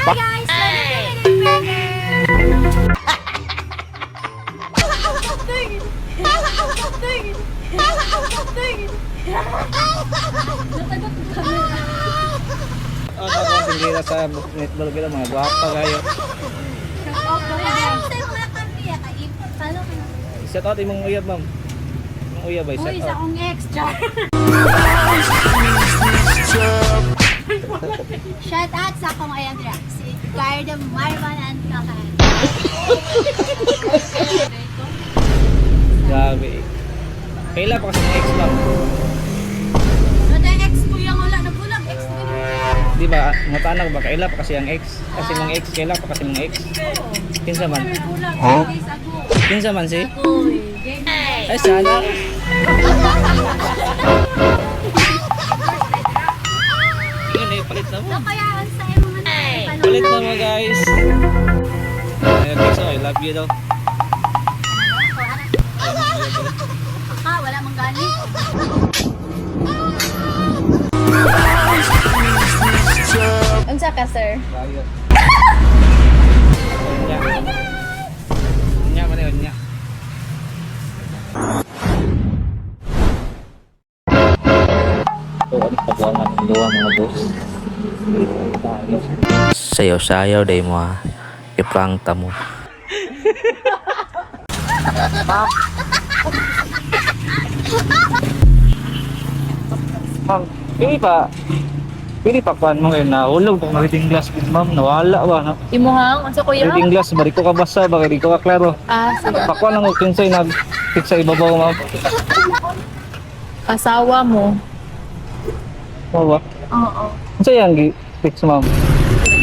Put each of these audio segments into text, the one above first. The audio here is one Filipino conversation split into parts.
pa. Guys, burger. Oh, tapos hindi na sa netball kita mga guwapa kayo. Shout out imong uyab, ma'am. Imong uyab ay shout Uy, isa out. kong extra. Shout out sa akong ayandra. Si Garda Marvan and Kakan. Grabe. Kaila pa kasi ng ex lang. Ano yung ex ko yung wala na bulag? Ex ko yun. Di ba? Natanag ba kaila pa kasi ang ex? Kasi mga ex kaila pa kasi mga ex. Kinsa man? May bulag. Huh? Days ago. Kinsa man si? Uy, game. Ay sana. Yun eh, palit na mo. So kaya ang sa iyo mga nakikipanon. Palit na mo guys. Ayun, so I love you daw. Wala mang gani. Unsa ka, sir? Riot. Unya. Unya man yun, unya. So, ano pagwangan ng luwa mga boss? Sayaw-sayaw day mo ha. Iprank ta mo. Ma'am, pili pa kuan mo ngayon na hulog kung reading glass with ma'am, nawala ba na? Imuhang, unsa kuya? Reading glass, bari ko ka basa, bari ko ka klaro. Ah, sige. Pakuan lang ko kinsay nag-fit sa ibabaw ma'am. Asawa mo. Oo ba? Oo. Kinsay ang gi-fix ma'am?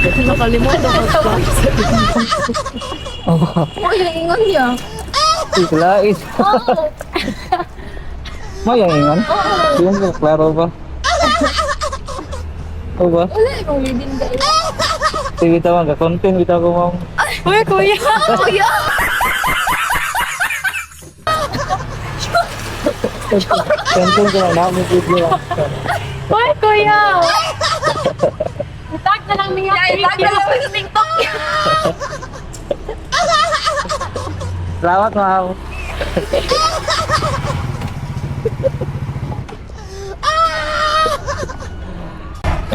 Nakalimutan ko pa. Oo ba? Oh, yung ingon niya. Iklais. Oo. May ang ingon? Yung ko klaro ba? Oo ba? Wala yung reading guys. Sige tawag ka, content bitaw ko ma'am. Uy, kuya. Kuya. Content ko na may video lang. Uy, kuya. Tag na lang niya. Tag na lang sa TikTok niya. Salamat ma'am.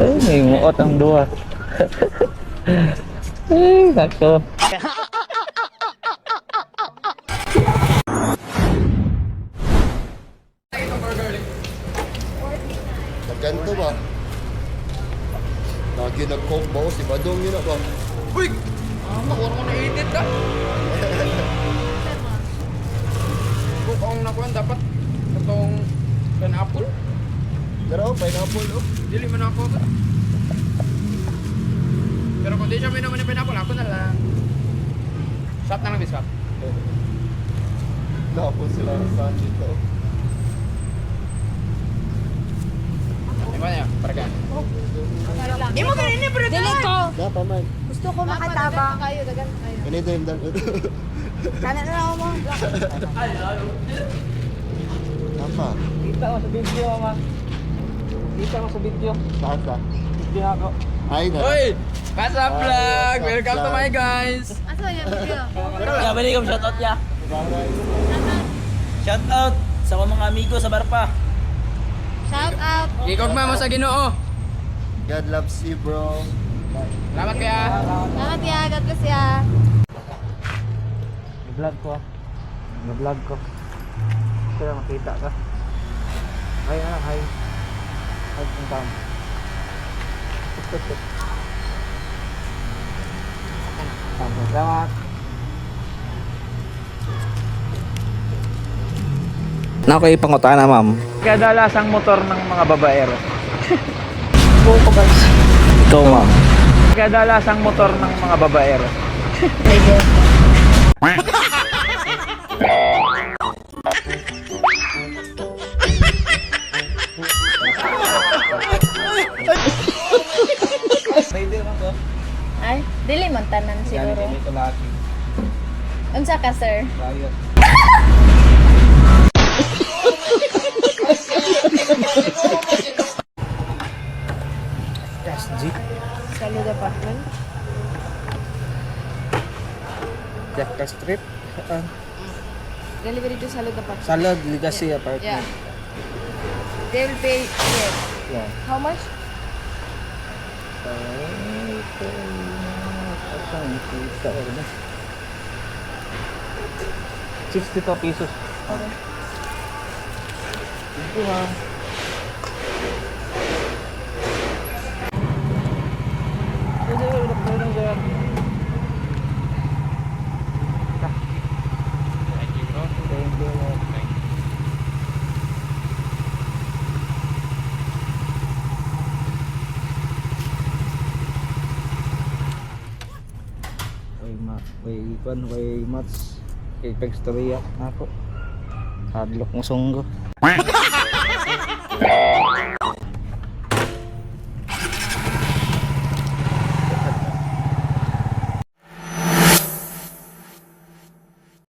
Ay, may muot ang duwa. Ay, nako. Ganto ba? Lagi nag-coke ba? Si Badong yun na ba? Uy! Makuha ko na edit ka. Kung ang nakuha dapat itong pineapple. Pero pineapple oh. Dili man ako. Pero kung di siya may naman yung pineapple, ako na lang. Shot na lang, biswap. Tapos sila sa dito. Di ba niya? Paragan. Di mo ganun niya, paragan! Dili ko. Dapat man. Gusto ko makatabang. Kayo, dagan kayo. Ganito yung dal. Kana na ako mo. Dapat. Kita mo sa video ma'am. Kita mo sa video. Saan ka? Video ako. Ay na. Uy! Kasa Vlog! Welcome to my guys! Aso yung video. Ya, balik kami shoutout ya. Shoutout sa mga amigo sa Barpa. Shout out. Ikogma mo sa Ginoo! God loves you bro. Salamat kaya! Salamat ya. God bless ya. Nag-vlog ko ah. Nag-vlog ko. Kaya makita ka. Hi na lang, hi. Hi kung kam. Salamat. Na ako ipangutana ma'am. Kadalasang motor ng mga babaero. Ikaw ma'am. Kadalasang motor ng mga babaero. Rider man ko. Ay, dili man tanan siguro. Dito lagi. Unsa ka, sir? Riot. Yes, G. Salud apartment. Jacka Street. Delivery to Salud apartment. Salad Legacy Apartment. Yeah. They will pay here. Yeah. How much? 62 pesos. Okay. Thank you, ma'am. Thank you, bro. Thank you, ma'am. Way mats kay pagstorya ako. Hadlok mo sunggo.